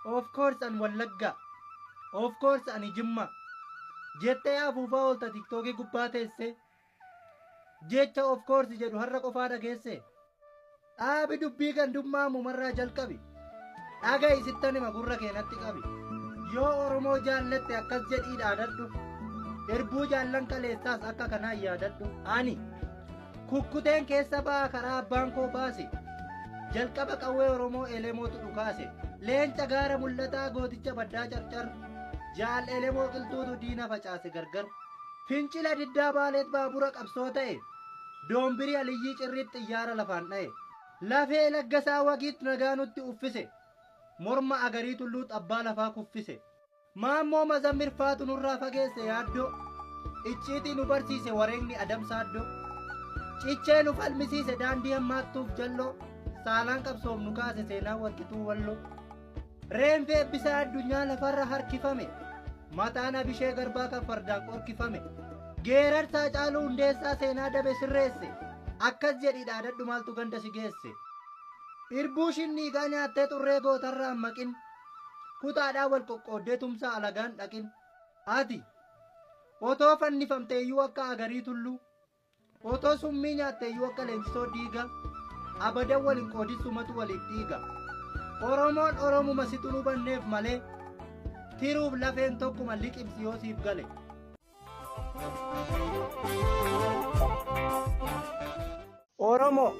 Of course an Wallagga. Of course ani Jimma. Jettee afuufaa oolta tiktookii gubbaa teesse. Jecha of course jedhu har'a qofaa dhageesse. Dhaabi dubbii gandummaa mumarraa jalqabi. Dhaga'i sittan hima gurra keenatti qabi. Yoo Oromoo jaallette akkas jedhii dhaadadhu. Erbuu jaallan kaleessaas akka kanaan yaadadhu. Ani kukkuteen keessa ba'aa karaa abbaan koo baase. Jalqaba qawwee Oromoo Elemootu dhukaase. Leenca gaara mul'ataa gooticha baddaa carcar. Jaal Elemoo qilxuutu diina facaase gargar. Fincila diddaa baaleet baabura qabsoo ta'e. Doombirii Aliyyii cirriitti xiyyaara lafaan dha'e. Lafee laggasaa wagiit nagaa nutti uffise. Morma agarii tulluut abbaa lafaa kuffise. Maammoo Mazammir Faatu nurraa fageesse yaaddoo. Icciitii nu barsiise wareegni adamsaaddoo. Cichee nu falmisiise daandii hammaattuuf jalloo. Saalaan qabsoomnu kaase seenaa warqituu walloo. Reenfee ebbisaa addunyaa lafarra harkifame. Mataan Abishee Garbaa kan fardaan qorkifame. Geerarsaa Caaluu Hundeessaa seenaa dabe sirreesse. Akkas jedhi dhaadadhu maaltu ganda si geesse. Irbuu shinniigaa nyaattee xurree gootarraa hin maqin. Kutaadhaa wal qoqqooddee tumsaa alagaan dhaqin. Ati otoo fannifamteeyyuu akka agarii tulluu. Otoo summii nyaatteeyyuu akka leenjisoo diiga. Abadan waliin qoodissumatu waliif dhiiga. Oromoon Oromuma si xunubanneef malee. Tiruuf lafeen tokkuma liqimsi yoo siif gale. Oromoo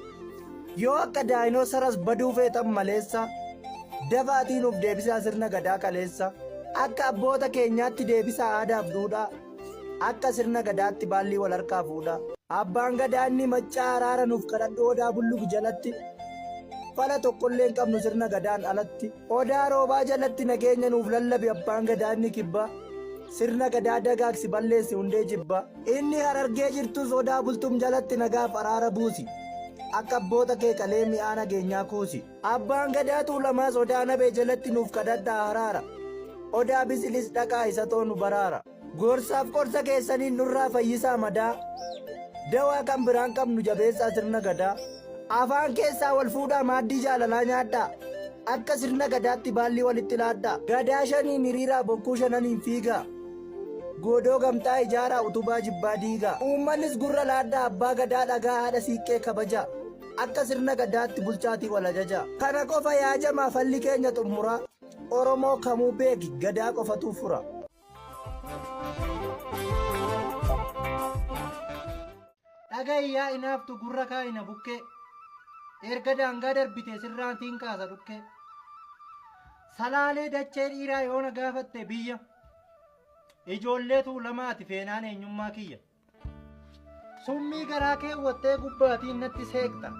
yoo akka daayinoosaras baduu feetan maleessa dafaatiin uf deebisaa sirna gadaa kaleessa akka abboota keenyaatti deebisaa aadaaf duudhaa akka sirna gadaatti baallii wal harkaa fuudhaa abbaan gadaa inni maccaa araara nuuf kadhadhu odaa bulluq jalatti fala tokkollee hin qabnu sirna gadaan alatti odaa roobaa jalatti nageenya nuuf lallabe abbaan gadaa inni kibbaa sirna gadaa dagaagsi balleessi hundee jibba inni harargee jirtus odaa bultum jalatti nagaaf araara buusi akka abboota kee qalee mi'aa nageenyaa kuusi abbaan gadaa tuulamaas odaa nabee jalatti nuuf kadhadhaa haraara odaa bisilis dhaqaa isa toonu baraara gorsaaf qorsa keessaniin nurraa fayyisaa madaa dawaa kan biraan qabnu jabeessaa sirna gadaa afaan keessaa wal fuudhaa maaddii jaalalaa nyaadhaa akka sirna gadaatti baallii walitti laadhaa gadaa shaniin hiriiraa bokkuu shananiin fiigaa godoo gamtaa ijaaraa utubaa jibbaa diigaa uummannis gurra laadhaa abbaa gadaa dhagaa haadha siiqqee kabajaa akka sirna gadaatti bulchaatii wal ajajaa kana qofa yaajamaa falli keenya xumuraa Oromoo kamuu beeki gadaa qofatu fura. Dhagayyaa inaaftu gurra kaayina bukkee erga daangaa darbite sirraantiin kaasa dhukkee salaalee dachee dhiiraa yoona gaafatte biyya ijoollee tuulamaati feenaan eenyummaa kiyya summii garaa keewwattee gubbaatiin natti seekta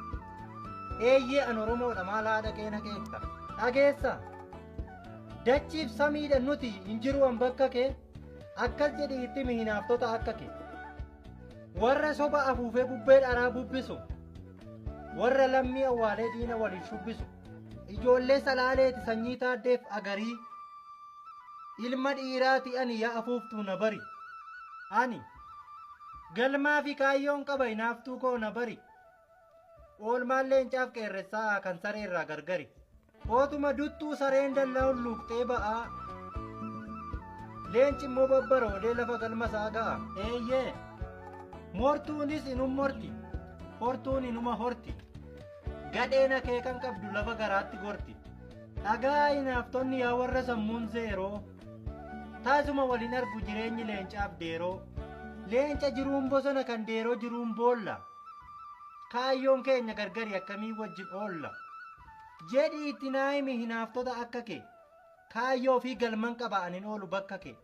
eeyyee an Oromoodha maal haadha keena keekta dhageessa dachiif samiidha nuti hin jiru an bakka kee akkas jedhi itti mihinaaftota akka kee warra soba afuufee bubbee dharaa bubbisu warra lammii awwaalee diina waliin shubbisu ijoollee salaaleeti sanyii taaddeef agarii ilma dhiiraati ani yaa afuuftuu na bari ani galmaa fi kaayyoon qaba inaaftuu koo na bari oolmaan leencaaf qeerressaa kan sareerraa gargari ootuma duttuu sareen dalla'uun luuqxee ba'aa leenci immoo babbaroodee lafa galmasaa ga'a eeyyee mortuunis inum morti hortuun inuma horti gadheen akeekan qabdu lafa garaatti gorti dhagaa inaaftonni yaa warra sammuun zeeroo taasuma waliin argu jireenyi leencaaf deeroo leenca jiruun bosona kan deeroo jiruun boolla kaayyoon keenya gargari akkamii wajjin oolla jedhi itti naayimi hinaaftota akka kee kaayyoo fi galman qaba'anin oolu bakka kee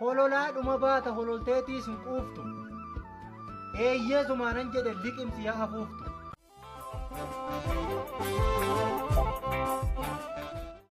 hololaadhuma baata hololteetiis hin quuftu eeyyee sumaanan jedhe liqimsi yaa hafuuftu.